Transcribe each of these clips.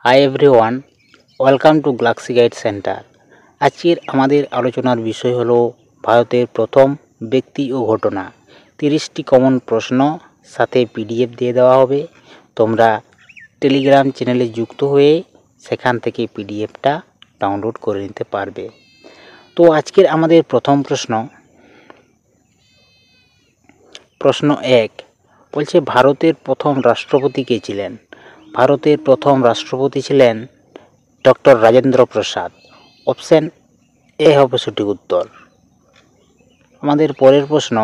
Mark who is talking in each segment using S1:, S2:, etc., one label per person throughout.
S1: Hi everyone, welcome to Galaxy guide centre. আজকের আমাদের আলোচনার বিষয় হলো ভারতের প্রথম ব্যক্তি ও ঘটনা। 30টি কমন প্রশ্ন সাথে পিডিএফ দিয়ে দেওয়া হবে। তোমরা টেলিগ্রাম চ্যানেলে যুক্ত হয়ে সেখান থেকে পিডিএফটা ডাউনলোড করে নিতে পারবে। তো আজকের আমাদের প্রথম প্রশ্ন 1 বলছে, ভারতের প্রথম রাষ্ট্রপতি কে ছিলেন? ভারতের প্রথম রাষ্ট্রপতি ছিলেন doctor Rajendra Prasad. Option A হবে সঠিক উত্তর। আমাদের পরের প্রশ্ন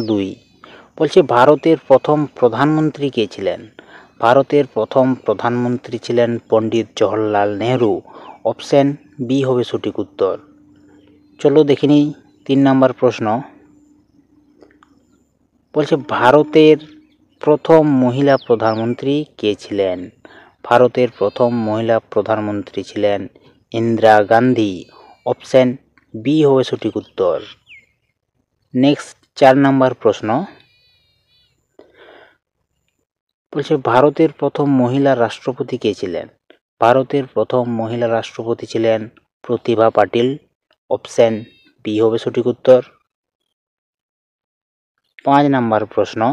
S1: 2 বলছে, ভারতের প্রথম প্রধানমন্ত্রী কে ছিলেন? ভারতের প্রথম প্রধানমন্ত্রী ছিলেন পণ্ডিত জওহরলাল নেহরু। অপশন বি হবে সঠিক উত্তর। চলো দেখে নিই 3 নম্বর প্রশ্ন। বলছে, ভারতের প্রথম মহিলা প্রধানমন্ত্রী কে ছিলেন? ভারতের প্রথম মহিলা প্রধানমন্ত্রী ছিলেন ইন্দিরা গান্ধী। অপশন বি হবে সঠিক উত্তর। নেক্সট 4 নম্বর প্রশ্ন। বলছে, ভারতের প্রথম মহিলা রাষ্ট্রপতি কে ছিলেন? ভারতের প্রথম মহিলা রাষ্ট্রপতি ছিলেন প্রতিভা পাটিল। অপশন বি হবে সঠিক উত্তর। 5 নম্বর প্রশ্ন।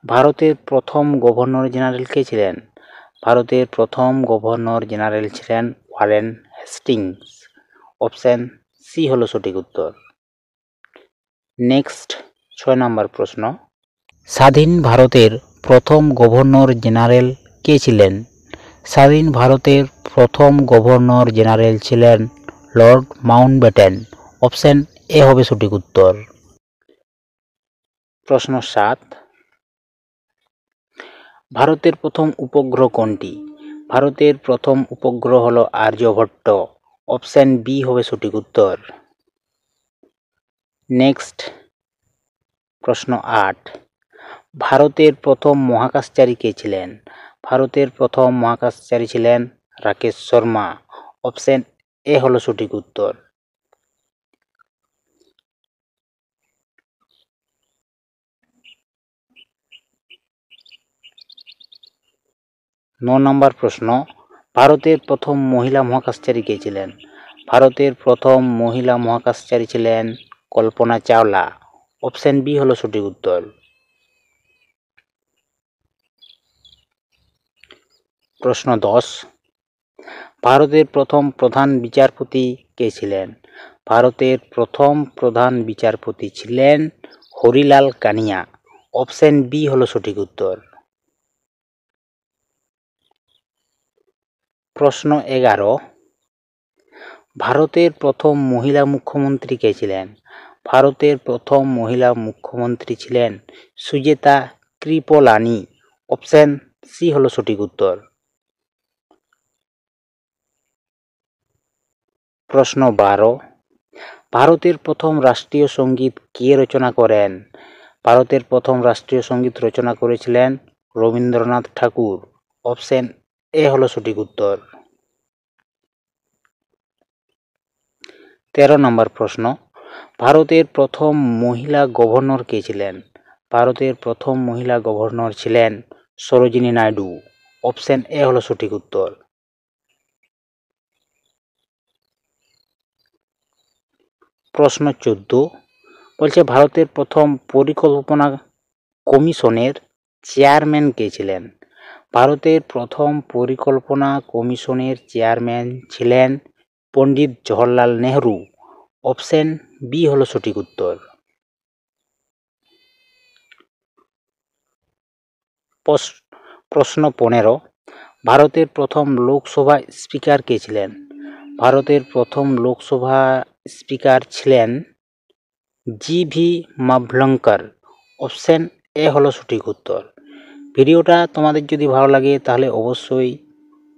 S1: ভারতের প্রথম গভর্নর জেনারেল কে ছিলেন? ভারতের প্রথম গভর্নর জেনারেল ছিলেন ওয়ারেন হেস্টিংস। অপশন সি হলো সঠিক উত্তর। নেক্সট 6 নম্বর প্রশ্ন। স্বাধীন ভারতের প্রথম গভর্নর জেনারেল কে ছিলেন? স্বাধীন ভারতের প্রথম গভর্নর জেনারেল ছিলেন লর্ড মাউন্টব্যাটেন। অপশন এ হবে সঠিক উত্তর। প্রশ্ন 7। ভারতের প্রথম উপগ্রহ কোনটি? ভারতের প্রথম উপগ্রহ হলো আর্যভট্ট। অপশন বি হবে সঠিক উত্তর। নেক্সট প্রশ্ন 8। ভারতের প্রথম মহাকাশচারী কে ছিলেন? ভারতের প্রথম মহাকাশচারী ছিলেন রাকেশ শর্মা। অপশন এ হলো সঠিক উত্তর। ন নম্বর প্রশ্ন। ভারতের প্রথম মহিলা মহাকাশচারী কে ছিলেন? ভারতের প্রথম মহিলা মহাকাশচারী ছিলেন কল্পনা চাওলা। অপশন বি হলো সঠিক উত্তর। প্রশ্ন 10। ভারতের প্রথম প্রধান বিচারপতি কে ছিলেন? ভারতের প্রথম প্রধান বিচারপতি ছিলেন হরিলাল কানিয়া। অপশন বি হলো সঠিক উত্তর। প্রশ্ন 11। ভারতের প্রথম মহিলা মুখ্যমন্ত্রী কে ছিলেন? ভারতের প্রথম মহিলা মুখ্যমন্ত্রী ছিলেন সুজেতা কৃপলানি। অপশন সি হলো সঠিক উত্তর। প্রশ্ন 12। ভারতের প্রথম রাষ্ট্রীয় সঙ্গীত কে রচনা করেন? ভারতের প্রথম রাষ্ট্রীয় সঙ্গীত রচনা করেছিলেন রবীন্দ্রনাথ ঠাকুর। অপশন এ হলো সঠিক উত্তর। 13 নম্বর প্রশ্ন। ভারতের প্রথম মহিলা গভর্নর কে ছিলেন? ভারতের প্রথম মহিলা গভর্নর ছিলেন সরোজিনী নাইডু। অপশন এ হলো সঠিক উত্তর। প্রশ্ন 14 বলছে, ভারতের প্রথম পরিকল্পনা কমিশনের চেয়ারম্যান কে ছিলেন? ভারতের প্রথম পরিকল্পনা কমিশনের চেয়ারম্যান ছিলেন পণ্ডিত জওহরলাল নেহরু। অপশন বি হলো সঠিক উত্তর। প্রশ্ন 15। ভারতের প্রথম লোকসভা স্পিকার কে ছিলেন? ভারতের প্রথম লোকসভা স্পিকার ছিলেন জি.ভি. মাভলঙ্কর। অপশন এ হলো সঠিক উত্তর। ভিডিওটা তোমাদের যদি ভালো লাগে তাহলে অবশ্যই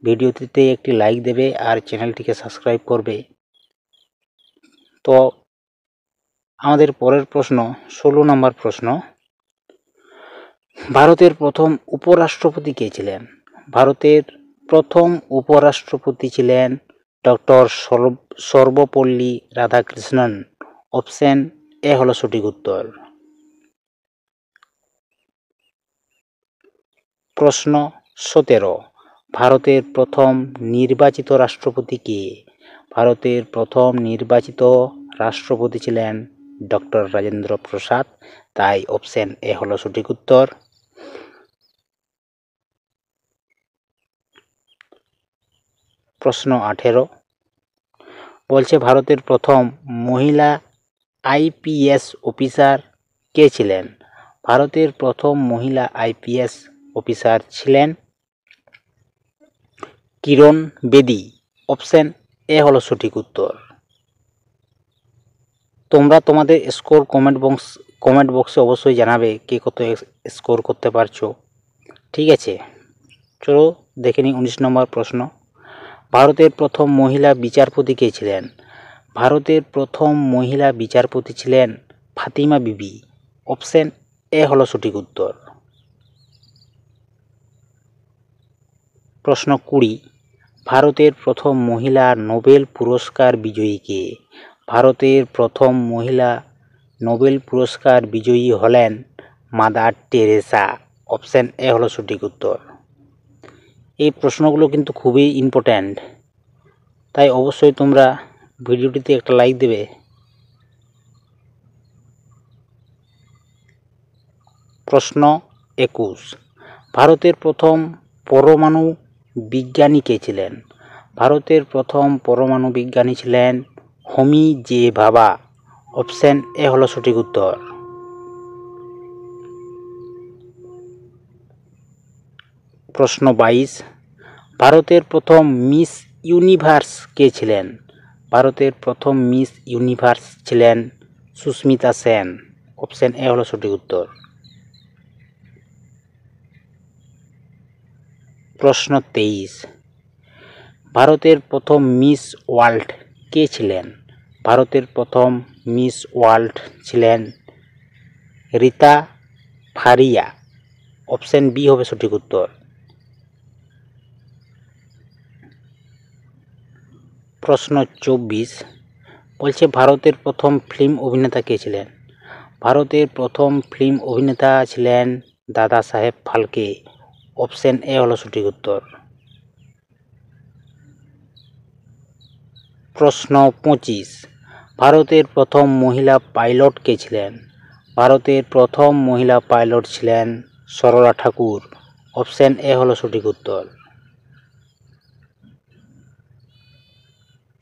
S1: ভিডিওটিতে একটি লাইক দেবে আর চ্যানেলটিকে সাবস্ক্রাইব করবে। তো আমাদের পরের প্রশ্ন 16 নম্বর প্রশ্ন। ভারতের প্রথম উপরাষ্ট্রপতি কে ছিলেন? ভারতের প্রথম উপরাষ্ট্রপতি ছিলেন doctor Sarvepalli Radhakrishnan. Option A হলো সঠিক উত্তর। প্রশ্ন 17, ভারতের প্রথম নির্বাচিত রাষ্ট্রপতি কে? ভারতের প্রথম নির্বাচিত রাষ্ট্রপতি ছিলেন ডক্টর রাজেন্দ্র প্রসাদ, তাই অপশন এ হলো সঠিক উত্তর। প্রশ্ন 18 বলছে ভারতের প্রথম মহিলা আইপিএস অফিসার কে ছিলেন? ভারতের প্রথম মহিলা আইপিএস অফিসার ছিলেন কিরণ বেদি, অপশন এ হলো সঠিক উত্তর। তোমরা তোমাদের স্কোর কমেন্ট বক্সে অবশ্যই জানাবে কে কত স্কোর করতে পারছো। ঠিক আছে, চলো দেখে নিই 19 নম্বর প্রশ্ন। ভারতের প্রথম মহিলা বিচারপতি কে ছিলেন? ভারতের প্রথম মহিলা বিচারপতি ছিলেন ফাতিমা বিবি, অপশন এ হলো সঠিক উত্তর। প্রশ্ন 20, ভারতের প্রথম মহিলা নোবেল পুরস্কার বিজয়ী কে? ভারতের প্রথম মহিলা নোবেল পুরস্কার বিজয়ী হলেন মাদার টেরেসা, অপশন এ হলো সঠিক উত্তর। এই প্রশ্নগুলো কিন্তু খুবই ইম্পর্ট্যান্ট, তাই অবশ্যই তোমরা ভিডিওটিতে একটা লাইক দেবে। প্রশ্ন 21, ভারতের প্রথম পরমাণু বিজ্ঞানী কে ছিলেন? ভারতের প্রথম পরমাণু বিজ্ঞানী ছিলেন হোমি জে ভাবা, অপশন এ হলো সঠিক উত্তর। প্রশ্ন 22, ভারতের প্রথম মিস ইউনিভার্স কে ছিলেন? ভারতের প্রথম মিস ইউনিভার্স ছিলেন সুস্মিতা সেন, অপশন এ হলো সঠিক উত্তর। প্রশ্ন 23, ভারতের প্রথম মিস ওয়ার্ল্ড কে ছিলেন? ভারতের প্রথম মিস ওয়ার্ল্ড ছিলেন রীতা ফারিয়া, অপশন বি হবে সঠিক উত্তর। প্রশ্ন 24 বলছে ভারতের প্রথম ফিল্ম অভিনেতা কে ছিলেন? ভারতের প্রথম ফিল্ম অভিনেতা ছিলেন দাদা সাহেব ফালকে, অপশন এ হলো সঠিক উত্তর। প্রশ্ন 25, ভারতের প্রথম মহিলা পাইলট কে ছিলেন? ভারতের প্রথম মহিলা পাইলট ছিলেন সরলা ঠাকুর, অপশন এ হলো সঠিক উত্তর।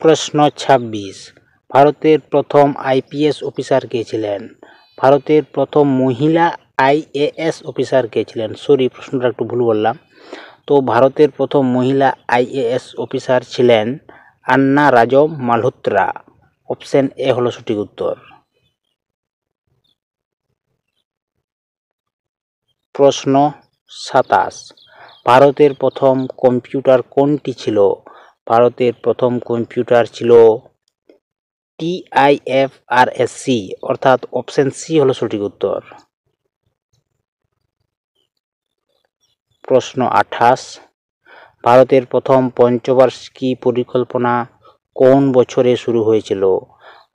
S1: প্রশ্ন 26, ভারতের প্রথম আইপিএস অফিসার কে ছিলেন? ভারতের প্রথম মহিলা আইএএস অফিসার কে ছিলেন? সরি, প্রশ্নটা একটু ভুল বললাম। তো ভারতের প্রথম মহিলা আইএএস অফিসার ছিলেন আন্না রাজম মালহোত্রা, অপশন এ হলো সঠিক উত্তর। প্রশ্ন 27, ভারতের প্রথম কম্পিউটার কোনটি ছিল? ভারতের প্রথম কম্পিউটার ছিল TIFRSC, অর্থাৎ অপশন সি হলো সঠিক উত্তর। প্রশ্ন 28, ভারতের প্রথম পঞ্চবার্ষিকী পরিকল্পনা কোন বছরে শুরু হয়েছিল?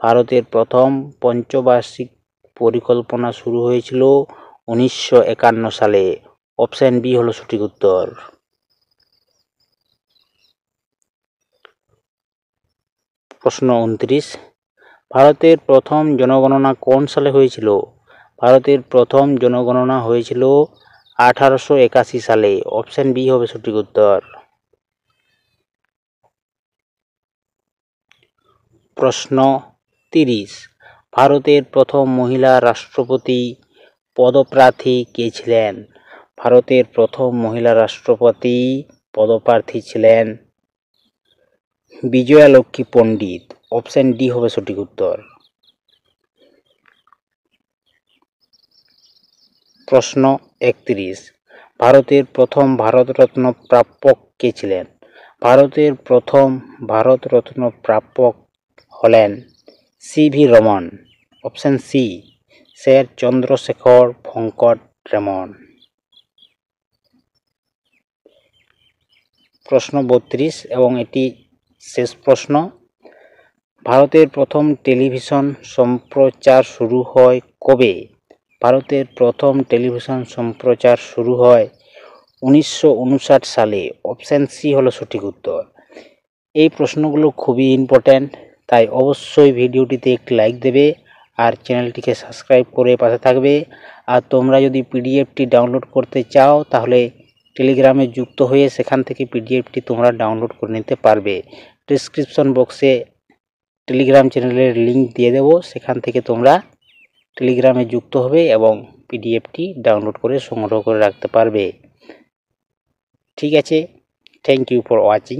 S1: ভারতের প্রথম পঞ্চবার্ষিক পরিকল্পনা শুরু হয়েছিল 1951 সালে, অপশন বি হলো সঠিক উত্তর। প্রশ্ন 29, ভারতের প্রথম জনগণনা কোন সালে হয়েছিল? ভারতের প্রথম জনগণনা হয়েছিল 1881 সালে, অপশন বি হবে সঠিক উত্তর। প্রশ্ন 30, ভারতের প্রথম মহিলা রাষ্ট্রপতি পদপ্রার্থী কে ছিলেন? ভারতের প্রথম মহিলা রাষ্ট্রপতি পদপ্রার্থী ছিলেন বিজয়া লক্ষ্মী পণ্ডিত, অপশন ডি হবে সঠিক উত্তর। প্রশ্ন 31, ভারতের প্রথম ভারতরত্ন প্রাপক কে ছিলেন? ভারতের প্রথম ভারতরত্ন প্রাপক হলেন CV Raman, option C sir Chandrashekhar ভঙ্কট Raman. প্রশ্ন 32 এবং এটি শেষ প্রশ্ন, ভারতের প্রথম টেলিভিশন সম্প্রচার শুরু হয় কবে? ভারতের প্রথম টেলিভিশন সম্প্রচার শুরু হয় 1959 সালে। অপশান সি হলো সঠিক উত্তর। এই প্রশ্নগুলো খুবই ইম্পর্ট্যান্ট, তাই অবশ্যই ভিডিওটিতে একটি লাইক দেবে আর চ্যানেলটিকে সাবস্ক্রাইব করে পাশে থাকবে। আর তোমরা যদি পিডিএফটি ডাউনলোড করতে চাও তাহলে টেলিগ্রামে যুক্ত হয়ে সেখান থেকে পিডিএফটি তোমরা ডাউনলোড করে নিতে পারবে। ডেসক্রিপশন বক্সে টেলিগ্রাম চ্যানেলের লিঙ্ক দিয়ে দেব, সেখান থেকে তোমরা টেলিগ্রামে যুক্ত হবে এবং পিডিএফটি ডাউনলোড করে সংগ্রহ করে রাখতে পারবে। ঠিক আছে, থ্যাংক ইউ ফর ওয়াচিং।